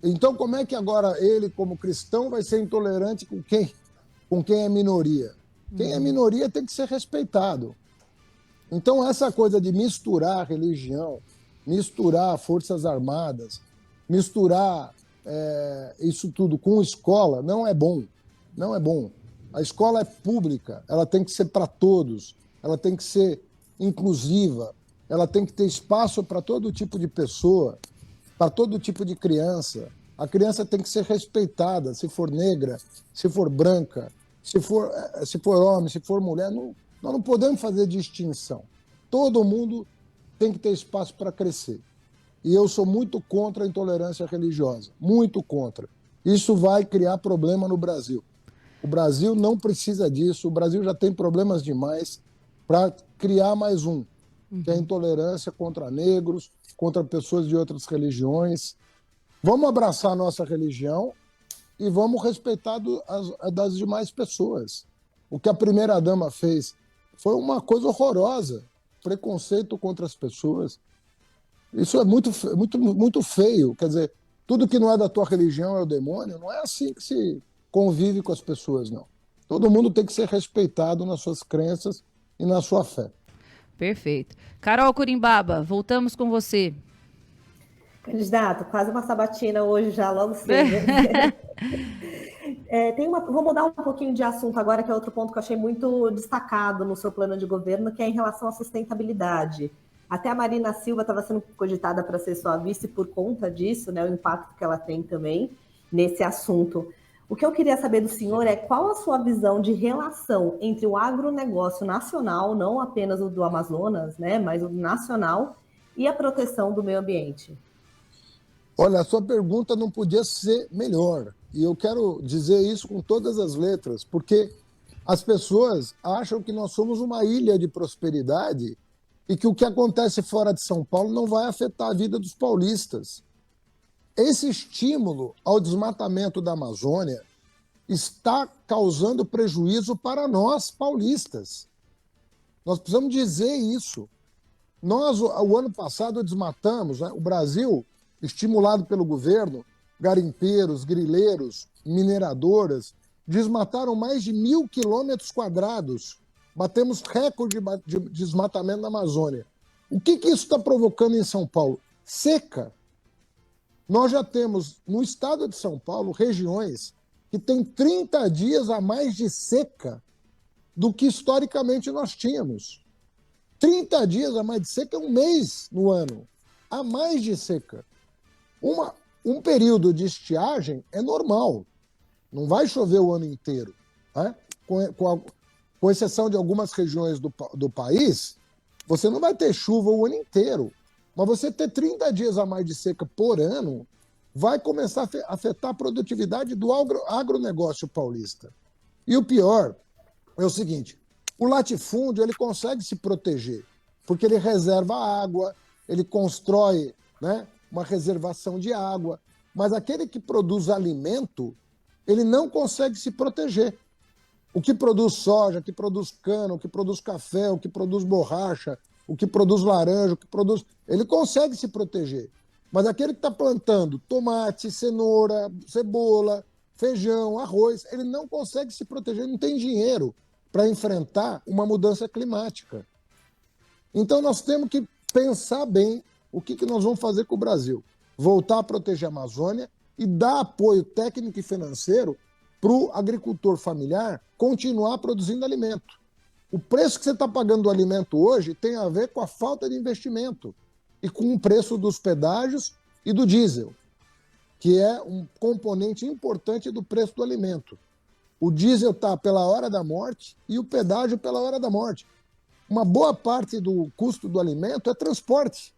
Então, como é que agora ele, como cristão, vai ser intolerante com quem é minoria? Quem é minoria tem que ser respeitado. Então, essa coisa de misturar religião, misturar forças armadas, misturar isso tudo com escola, não é bom. Não é bom. A escola é pública, ela tem que ser para todos, ela tem que ser inclusiva, ela tem que ter espaço para todo tipo de pessoa, para todo tipo de criança. A criança tem que ser respeitada, se for negra, se for branca, se for homem, se for mulher, nós não podemos fazer distinção. Todo mundo tem que ter espaço para crescer. E eu sou muito contra a intolerância religiosa, muito contra. Isso vai criar problema no Brasil. O Brasil não precisa disso, o Brasil já tem problemas demais para criar mais um, que é a intolerância contra negros, contra pessoas de outras religiões. Vamos abraçar a nossa religião e vamos respeitar das demais pessoas. O que a primeira-dama fez foi uma coisa horrorosa, preconceito contra as pessoas. Isso é muito, muito, muito feio. Quer dizer, tudo que não é da tua religião é o demônio. Não é assim que se convive com as pessoas, não. Todo mundo tem que ser respeitado nas suas crenças e na sua fé.
Perfeito. Carol Corimbaba, voltamos com você.
Candidato, quase uma sabatina hoje já, logo cedo. Vou mudar um pouquinho de assunto agora, que é outro ponto que eu achei muito destacado no seu plano de governo, que é em relação à sustentabilidade. Até a Marina Silva estava sendo cogitada para ser sua vice por conta disso, né, o impacto que ela tem também nesse assunto. O que eu queria saber do senhor é qual a sua visão de relação entre o agronegócio nacional, não apenas o do Amazonas, né, mas o nacional, e a proteção do meio ambiente.
Olha, a sua pergunta não podia ser melhor. E eu quero dizer isso com todas as letras, porque as pessoas acham que nós somos uma ilha de prosperidade e que o que acontece fora de São Paulo não vai afetar a vida dos paulistas. Esse estímulo ao desmatamento da Amazônia está causando prejuízo para nós, paulistas. Nós precisamos dizer isso. Nós, o ano passado, desmatamos, né? O Brasil, estimulado pelo governo, garimpeiros, grileiros, mineradoras, desmataram mais de 1.000 quilômetros quadrados. Batemos recorde de desmatamento na Amazônia. O que isso está provocando em São Paulo? Seca. Nós já temos, no estado de São Paulo, regiões que têm 30 dias a mais de seca do que historicamente nós tínhamos. 30 dias a mais de seca é um mês no ano. A mais de seca. Um período de estiagem é normal. Não vai chover o ano inteiro. Né? Com exceção de algumas regiões do país, você não vai ter chuva o ano inteiro. Mas você ter 30 dias a mais de seca por ano vai começar a afetar a produtividade do agronegócio paulista. E o pior é o seguinte, o latifúndio ele consegue se proteger, porque ele reserva água, ele constrói, né, uma reservação de água, mas aquele que produz alimento, ele não consegue se proteger. O que produz soja, o que produz cana, o que produz café, o que produz borracha, o que produz laranja, o que produz... Ele consegue se proteger. Mas aquele que está plantando tomate, cenoura, cebola, feijão, arroz, ele não consegue se proteger, não tem dinheiro para enfrentar uma mudança climática. Então nós temos que pensar bem o que nós vamos fazer com o Brasil. Voltar a proteger a Amazônia e dar apoio técnico e financeiro para o agricultor familiar continuar produzindo alimento. O preço que você está pagando do alimento hoje tem a ver com a falta de investimento e com o preço dos pedágios e do diesel, que é um componente importante do preço do alimento. O diesel está pela hora da morte e o pedágio pela hora da morte. Uma boa parte do custo do alimento é transporte,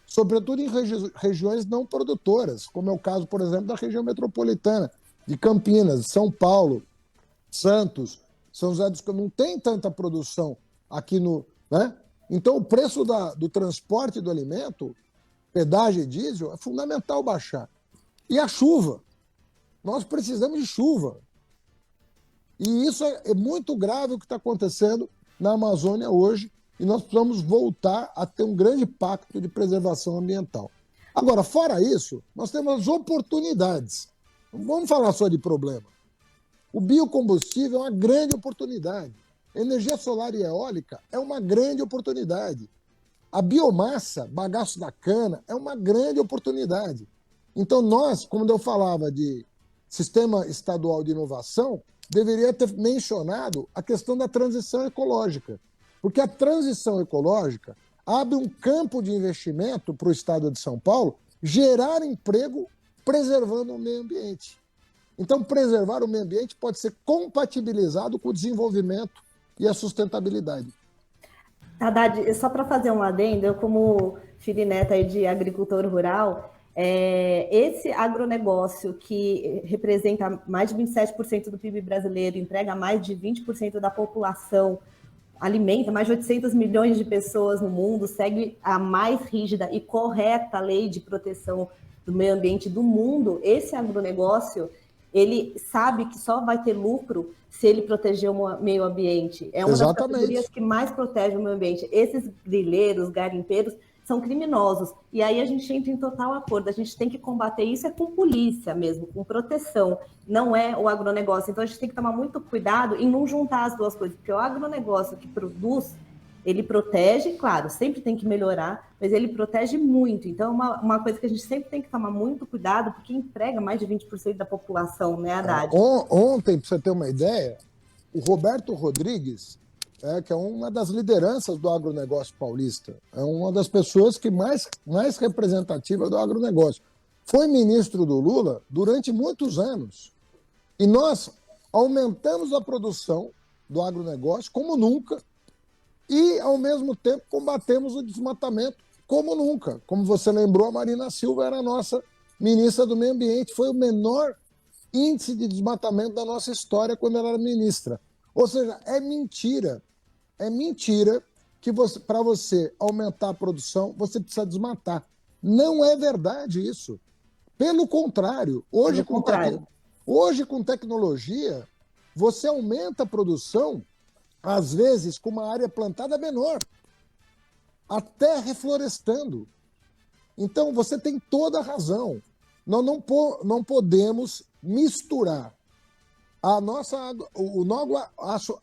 sobretudo em regiões não produtoras, como é o caso, por exemplo, da região metropolitana, de Campinas, São Paulo, Santos, São José dos Campos, não tem tanta produção aqui no... Né? Então, o preço do transporte do alimento, pedágio e diesel, é fundamental baixar. E a chuva. Nós precisamos de chuva. E isso é muito grave o que está acontecendo na Amazônia hoje, e nós precisamos voltar a ter um grande pacto de preservação ambiental. Agora, fora isso, nós temos as oportunidades. Não vamos falar só de problema. O biocombustível é uma grande oportunidade. A energia solar e eólica é uma grande oportunidade. A biomassa, bagaço da cana, é uma grande oportunidade. Então nós, como eu falava de Sistema Estadual de Inovação, deveria ter mencionado a questão da transição ecológica. Porque a transição ecológica abre um campo de investimento para o Estado de São Paulo gerar emprego preservando o meio ambiente. Então, preservar o meio ambiente pode ser compatibilizado com o desenvolvimento e a sustentabilidade.
Haddad, só para fazer um adendo, eu como filha e neta aí de agricultor rural, esse agronegócio que representa mais de 27% do PIB brasileiro, emprega mais de 20% da população, alimenta mais de 800 milhões de pessoas no mundo, segue a mais rígida e correta lei de proteção do meio ambiente do mundo, esse agronegócio, ele sabe que só vai ter lucro se ele proteger o meio ambiente. É uma das categorias que mais protege o meio ambiente. Esses grileiros, garimpeiros, são criminosos. E aí a gente entra em total acordo. A gente tem que combater isso com polícia mesmo, com proteção. Não é o agronegócio. Então a gente tem que tomar muito cuidado em não juntar as duas coisas. Porque o agronegócio que produz, ele protege, claro, sempre tem que melhorar, mas ele protege muito. Então, uma coisa que a gente sempre tem que tomar muito cuidado, porque emprega mais de 20% da população, né, Haddad?
Ontem, para você ter uma ideia, o Roberto Rodrigues, que é uma das lideranças do agronegócio paulista, é uma das pessoas que mais representativa do agronegócio. Foi ministro do Lula durante muitos anos. E nós aumentamos a produção do agronegócio como nunca, e, ao mesmo tempo, combatemos o desmatamento como nunca. Como você lembrou, a Marina Silva era a nossa ministra do Meio Ambiente. Foi o menor índice de desmatamento da nossa história quando ela era ministra. Ou seja, é mentira. É mentira que para você aumentar a produção, você precisa desmatar. Não é verdade isso. Pelo contrário, hoje com tecnologia, você aumenta a produção às vezes com uma área plantada menor, até reflorestando. Então, você tem toda a razão. Nós não podemos misturar o nosso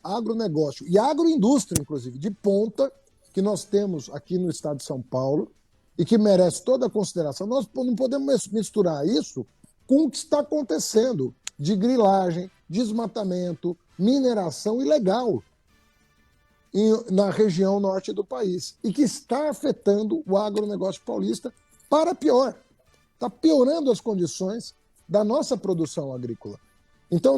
agronegócio e a agroindústria, inclusive, de ponta, que nós temos aqui no estado de São Paulo e que merece toda a consideração. Nós não podemos misturar isso com o que está acontecendo de grilagem, desmatamento, mineração ilegal na região norte do país, e que está afetando o agronegócio paulista para pior. Está piorando as condições da nossa produção agrícola. Então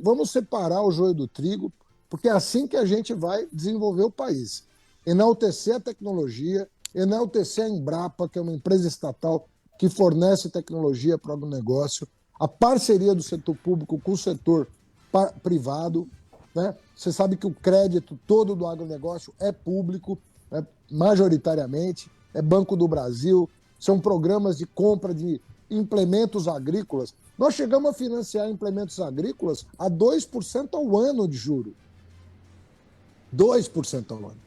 vamos separar o joio do trigo, porque é assim que a gente vai desenvolver o país. Enaltecer a tecnologia, enaltecer a Embrapa, que é uma empresa estatal que fornece tecnologia para o agronegócio, a parceria do setor público com o setor privado, né? Você sabe que o crédito todo do agronegócio é público, né? Majoritariamente, é Banco do Brasil, são programas de compra de implementos agrícolas. Nós chegamos a financiar implementos agrícolas a 2% ao ano de juro. 2% ao ano.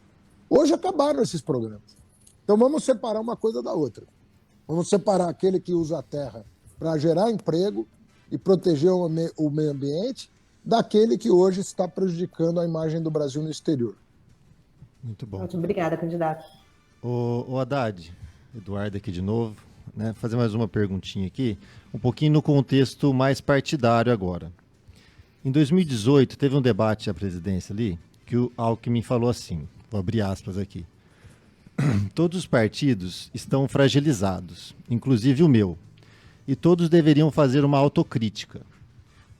Hoje acabaram esses programas. Então vamos separar uma coisa da outra. Vamos separar aquele que usa a terra para gerar emprego e proteger o meio ambiente daquele que hoje está prejudicando a imagem do Brasil no exterior.
Muito bom.
Muito obrigada, candidato.
O Haddad, Eduardo aqui de novo, né? Fazer mais uma perguntinha aqui, um pouquinho no contexto mais partidário agora. Em 2018, teve um debate à presidência ali, que o Alckmin falou assim, vou abrir aspas aqui: todos os partidos estão fragilizados, inclusive o meu, e todos deveriam fazer uma autocrítica.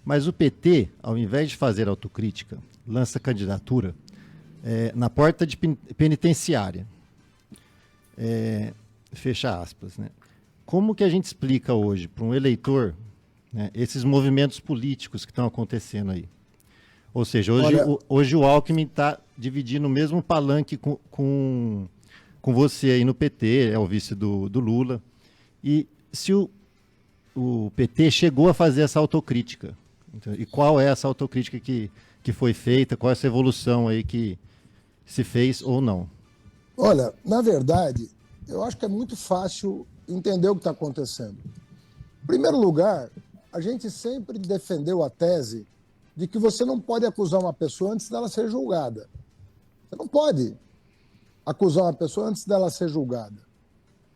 Mas o PT, ao invés de fazer autocrítica, lança candidatura na porta de penitenciária. Fecha aspas, né? Como que a gente explica hoje para um eleitor, né, esses movimentos políticos que estão acontecendo aí? Ou seja, hoje o Alckmin está dividindo o mesmo palanque com você aí no PT, é o vice do Lula. E se o PT chegou a fazer essa autocrítica, e qual é essa autocrítica que foi feita, qual é essa evolução aí que se fez ou não?
Olha, na verdade, eu acho que é muito fácil entender o que está acontecendo. Em primeiro lugar, a gente sempre defendeu a tese de que você não pode acusar uma pessoa antes dela ser julgada. Você não pode acusar uma pessoa antes dela ser julgada.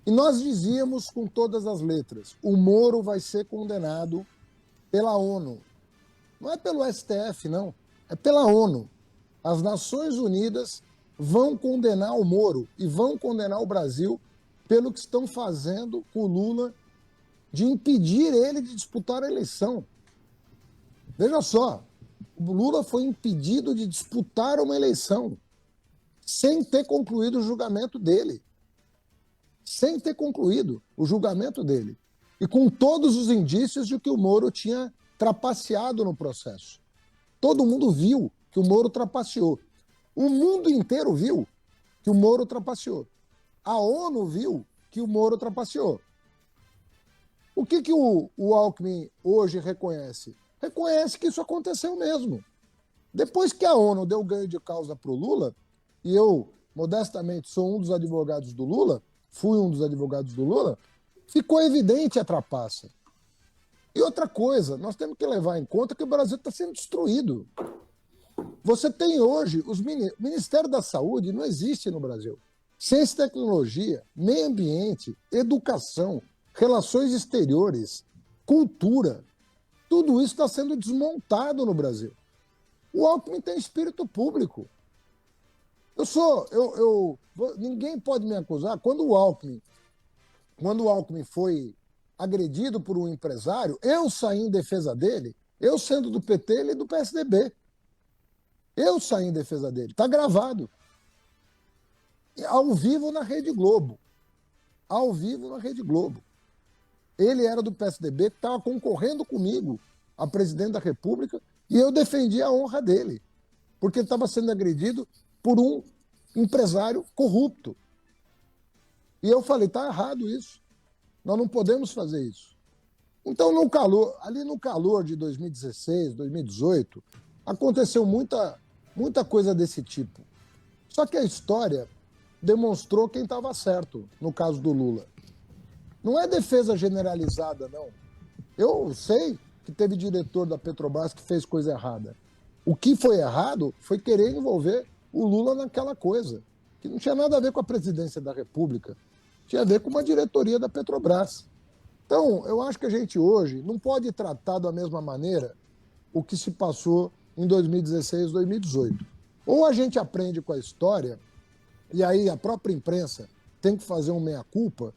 E nós dizíamos com todas as letras, o Moro vai ser condenado pela ONU. Não é pelo STF, não. É pela ONU. As Nações Unidas vão condenar o Moro e vão condenar o Brasil pelo que estão fazendo com o Lula de impedir ele de disputar a eleição. Veja só, o Lula foi impedido de disputar uma eleição sem ter concluído o julgamento dele. Sem ter concluído o julgamento dele. E com todos os indícios de que o Moro tinha trapaceado no processo. Todo mundo viu que o Moro trapaceou. O mundo inteiro viu que o Moro trapaceou. A ONU viu que o Moro trapaceou. O que o Alckmin hoje reconhece? Reconhece que isso aconteceu mesmo. Depois que a ONU deu ganho de causa para o Lula, e eu, modestamente, sou um dos advogados do Lula, fui um dos advogados do Lula, ficou evidente a trapaça. E outra coisa, nós temos que levar em conta que o Brasil está sendo destruído. Você tem hoje, o Ministério da Saúde não existe no Brasil. Ciência e tecnologia, meio ambiente, educação, relações exteriores, cultura, tudo isso está sendo desmontado no Brasil. O Alckmin tem espírito público. Ninguém pode me acusar. Quando o Alckmin foi agredido por um empresário, eu saí em defesa dele, eu sendo do PT, ele do PSDB. Eu saí em defesa dele. Está gravado. Ao vivo na Rede Globo. Ao vivo na Rede Globo. Ele era do PSDB, estava concorrendo comigo a presidente da República, e eu defendi a honra dele, porque ele estava sendo agredido por um empresário corrupto. E eu falei, está errado isso. Nós não podemos fazer isso. Então, ali no calor de 2016, 2018, aconteceu muita coisa desse tipo. Só que a história demonstrou quem estava certo no caso do Lula. Não é defesa generalizada, não. Eu sei que teve diretor da Petrobras que fez coisa errada. O que foi errado foi querer envolver o Lula naquela coisa, que não tinha nada a ver com a presidência da República, tinha a ver com uma diretoria da Petrobras. Então, eu acho que a gente hoje não pode tratar da mesma maneira o que se passou em 2016, 2018. Ou a gente aprende com a história, e aí a própria imprensa tem que fazer um meia-culpa,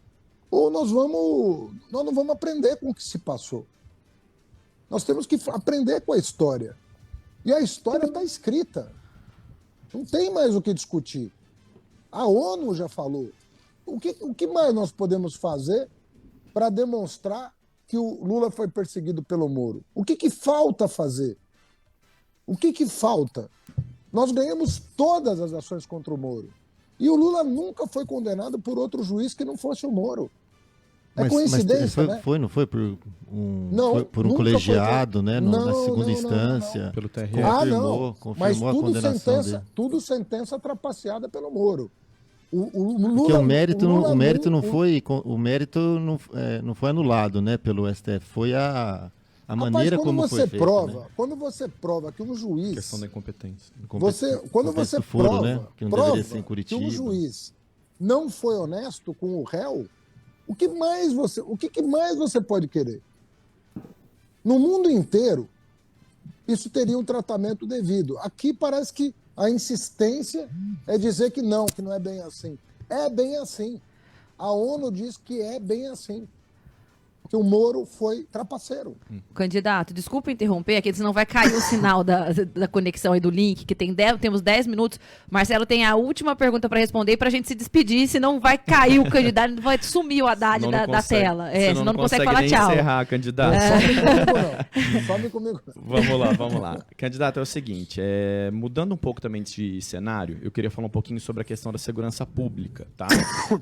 ou nós não vamos aprender com o que se passou. Nós temos que aprender com a história. E a história está escrita. Não tem mais o que discutir. A ONU já falou. O que mais nós podemos fazer para demonstrar que o Lula foi perseguido pelo Moro? O que falta fazer? O que falta? Nós ganhamos todas as ações contra o Moro. E o Lula nunca foi condenado por outro juiz que não fosse o Moro. É coincidência, né?
Não foi por um colegiado, né? Na segunda instância.
Pelo TRE.
Confirmou a condenação dele.
Tudo sentença trapaceada pelo Moro.
Porque o mérito não foi anulado, né, pelo STF. Foi a maneira como foi feito.
Quando você prova que um juiz...
Questão da incompetência.
Quando você
prova, né? Que não deveria ser em
Curitiba, que um juiz não foi honesto com o réu, o que mais você pode querer? No mundo inteiro, isso teria um tratamento devido. Aqui parece que a insistência é dizer que não é bem assim. É bem assim. A ONU diz que é bem assim. Que o Moro foi trapaceiro.
Candidato, desculpa interromper aqui, senão vai cair o sinal da conexão aí do link, que temos 10 minutos. Marcelo tem a última pergunta para responder para a gente se despedir, senão vai cair o candidato, vai sumir o Haddad da tela. Senão não consegue falar tchau.
Encerrar, candidato.
Some comigo.
Vamos lá. Candidato, é o seguinte, mudando um pouco também de cenário, eu queria falar um pouquinho sobre a questão da segurança pública, tá?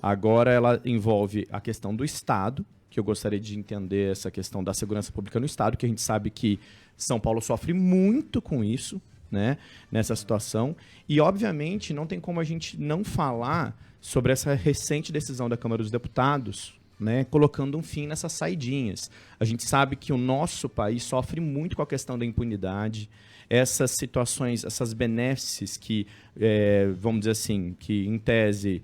Agora ela envolve a questão do Estado, que eu gostaria de entender essa questão da segurança pública no Estado, que a gente sabe que São Paulo sofre muito com isso, né, nessa situação. E, obviamente, não tem como a gente não falar sobre essa recente decisão da Câmara dos Deputados, né, colocando um fim nessas saidinhas. A gente sabe que o nosso país sofre muito com a questão da impunidade, essas situações, essas benesses que, vamos dizer assim, que em tese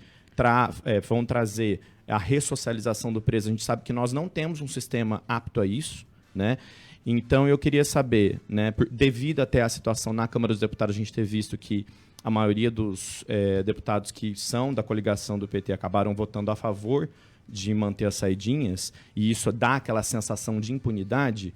vão trazer a ressocialização do preso. A gente sabe que nós não temos um sistema apto a isso, né? Então, eu queria saber, né, devido até à situação na Câmara dos Deputados, a gente ter visto que a maioria dos deputados que são da coligação do PT acabaram votando a favor de manter as saidinhas, e isso dá aquela sensação de impunidade.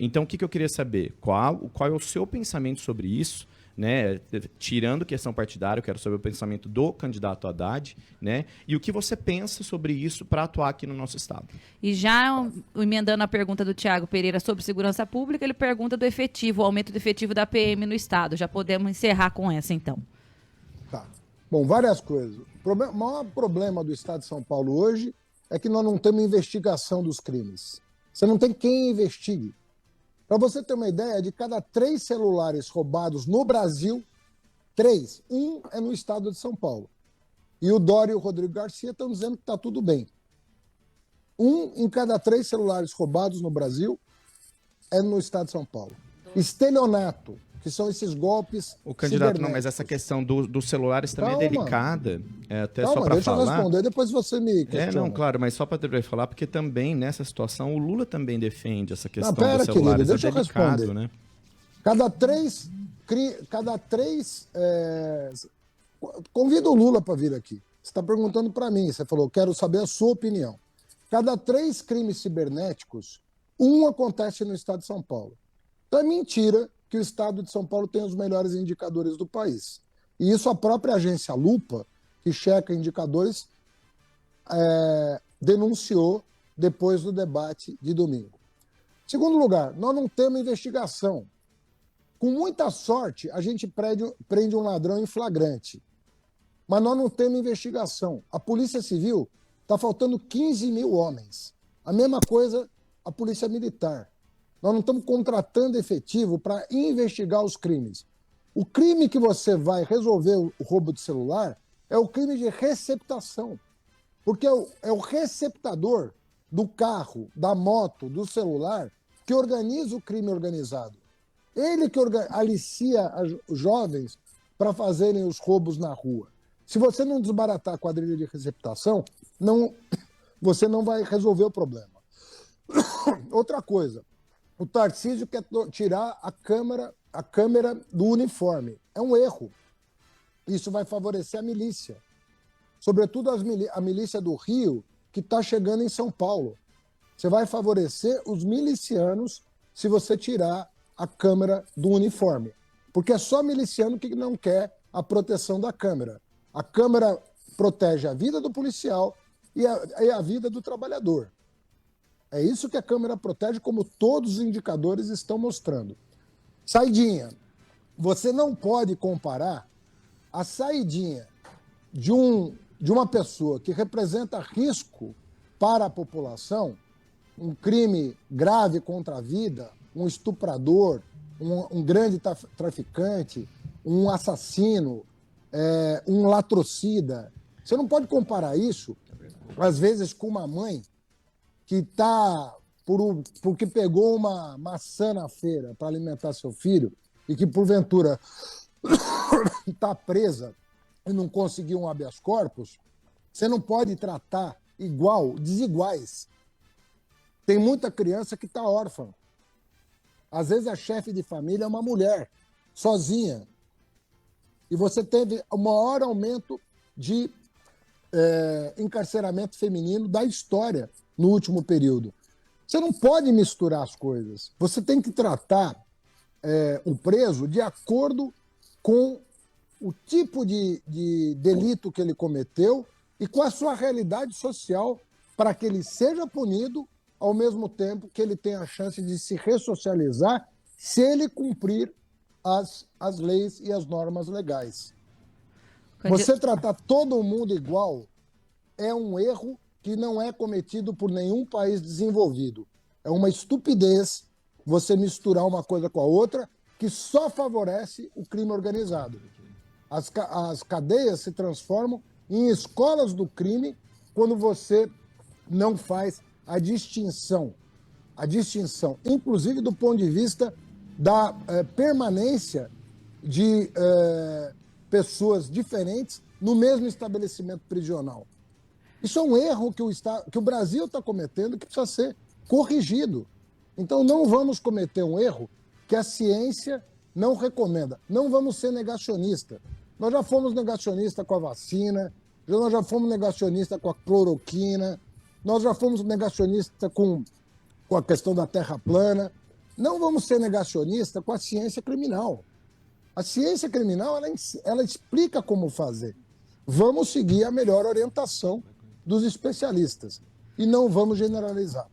Então, o que eu queria saber? Qual é o seu pensamento sobre isso? Né? Tirando questão partidária, eu quero saber o pensamento do candidato Haddad, né? E o que você pensa sobre isso para atuar aqui no nosso estado.
E já emendando a pergunta do Tiago Pereira sobre segurança pública, ele pergunta do efetivo, o aumento do efetivo da PM no estado. Já podemos encerrar com essa, então.
Tá. Bom, várias coisas. O maior problema do estado de São Paulo hoje é que nós não temos investigação dos crimes. Você não tem quem investigue. Para você ter uma ideia, de cada 3 celulares roubados no Brasil, 3, um é no estado de São Paulo. E o Dória e o Rodrigo Garcia estão dizendo que está tudo bem. 1 em cada 3 celulares roubados no Brasil é no estado de São Paulo. Estelionato, que são esses golpes.
O candidato, não, mas essa questão dos celulares também é delicada. Até só para falar.
Deixa eu responder, depois você me questiona.
Não, claro, mas só para falar, porque também nessa situação o Lula também defende essa questão dos celulares.
Querido, deixa eu
delicado,
responder.
Né?
Cada três convida o Lula para vir aqui. Você está perguntando para mim, você falou, quero saber a sua opinião. Cada 3 crimes cibernéticos, 1 acontece no estado de São Paulo. Então é mentira que o estado de São Paulo tem os melhores indicadores do país. E isso a própria agência Lupa, que checa indicadores, denunciou depois do debate de domingo. Segundo lugar, nós não temos investigação. Com muita sorte, a gente prende um ladrão em flagrante. Mas nós não temos investigação. A Polícia Civil está faltando 15 mil homens. A mesma coisa a Polícia Militar. Nós não estamos contratando efetivo para investigar os crimes. O crime que você vai resolver o roubo de celular é o crime de receptação. Porque é o receptador do carro, da moto, do celular, que organiza o crime organizado. Ele que alicia os jovens para fazerem os roubos na rua. Se você não desbaratar a quadrilha de receptação, você não vai resolver o problema. Outra coisa. O Tarcísio quer tirar a câmera do uniforme. É um erro. Isso vai favorecer a milícia. Sobretudo a milícia do Rio, que está chegando em São Paulo. Você vai favorecer os milicianos se você tirar a câmera do uniforme. Porque é só miliciano que não quer a proteção da câmera. A câmera protege a vida do policial e a vida do trabalhador. É isso que a Câmara protege, como todos os indicadores estão mostrando. Saidinha. Você não pode comparar a saidinha de uma pessoa que representa risco para a população, um crime grave contra a vida, um estuprador, um grande traficante, um assassino, um latrocida. Você não pode comparar isso, às vezes, com uma mãe que está, porque pegou uma maçã na feira para alimentar seu filho e que, porventura, está presa e não conseguiu um habeas corpus, você não pode tratar desiguais. Tem muita criança que está órfã. Às vezes a chefe de família é uma mulher, sozinha. E você teve o maior aumento de encarceramento feminino da história no último período. Você não pode misturar as coisas. Você tem que tratar o preso de acordo com o tipo de delito que ele cometeu e com a sua realidade social para que ele seja punido ao mesmo tempo que ele tenha a chance de se ressocializar se ele cumprir as leis e as normas legais. Você tratar todo mundo igual é um erro que não é cometido por nenhum país desenvolvido. É uma estupidez você misturar uma coisa com a outra que só favorece o crime organizado. As cadeias se transformam em escolas do crime quando você não faz a distinção, inclusive do ponto de vista da permanência de pessoas diferentes no mesmo estabelecimento prisional. Isso é um erro que o Brasil está cometendo que precisa ser corrigido. Então não vamos cometer um erro que a ciência não recomenda. Não vamos ser negacionistas. Nós já fomos negacionistas com a vacina, nós já fomos negacionistas com a cloroquina, nós já fomos negacionistas com a questão da terra plana. não vamos ser negacionistas com a ciência criminal. A ciência criminal, ela explica como fazer. Vamos seguir a melhor orientação dos especialistas e não vamos generalizar.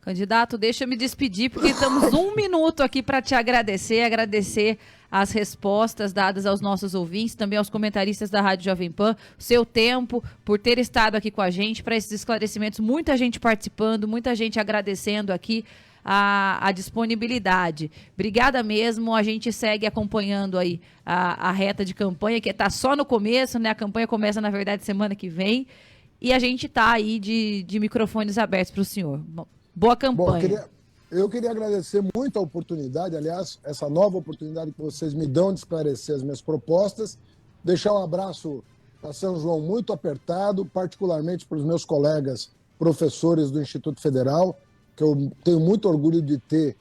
Candidato, deixa eu me despedir, porque estamos 1 minuto aqui para te agradecer as respostas dadas aos nossos ouvintes, também aos comentaristas da Rádio Jovem Pan, o seu tempo, por ter estado aqui com a gente, para esses esclarecimentos, muita gente participando, muita gente agradecendo aqui a disponibilidade. Obrigada mesmo, a gente segue acompanhando aí a reta de campanha, que está só no começo, né? A campanha começa, na verdade, semana que vem, e a gente está aí de microfones abertos para o senhor. Boa campanha.
Bom, eu queria agradecer muito a oportunidade, aliás, essa nova oportunidade que vocês me dão de esclarecer as minhas propostas, deixar um abraço para São João muito apertado, particularmente para os meus colegas professores do Instituto Federal, que eu tenho muito orgulho de ter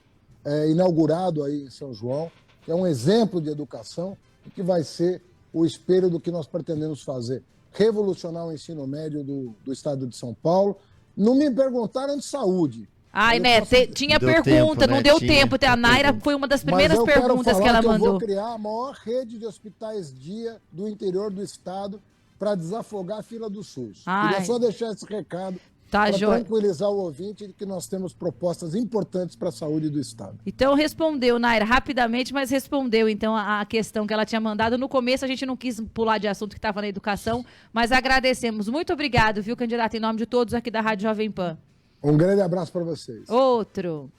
inaugurado aí em São João, que é um exemplo de educação e que vai ser o espelho do que nós pretendemos fazer, revolucionar o ensino médio do estado de São Paulo. Não me perguntaram de saúde.
Ai, né? Tinha pergunta, não deu tempo. A Naira foi uma das primeiras perguntas que ela mandou.
Eu vou criar a maior rede de hospitais dia do interior do estado para desafogar a fila do SUS. Queria só deixar esse recado para tranquilizar o ouvinte de que nós temos propostas importantes para a saúde do estado.
Então respondeu, Naira, rapidamente, mas respondeu então a questão que ela tinha mandado. No começo a gente não quis pular de assunto que estava na educação, mas agradecemos. Muito obrigado, viu, candidato, em nome de todos aqui da Rádio Jovem Pan.
Um grande abraço para vocês.
Outro.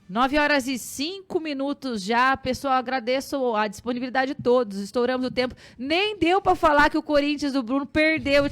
9h05 já. Pessoal, agradeço a disponibilidade de todos. Estouramos o tempo. Nem deu para falar que o Corinthians do Bruno perdeu.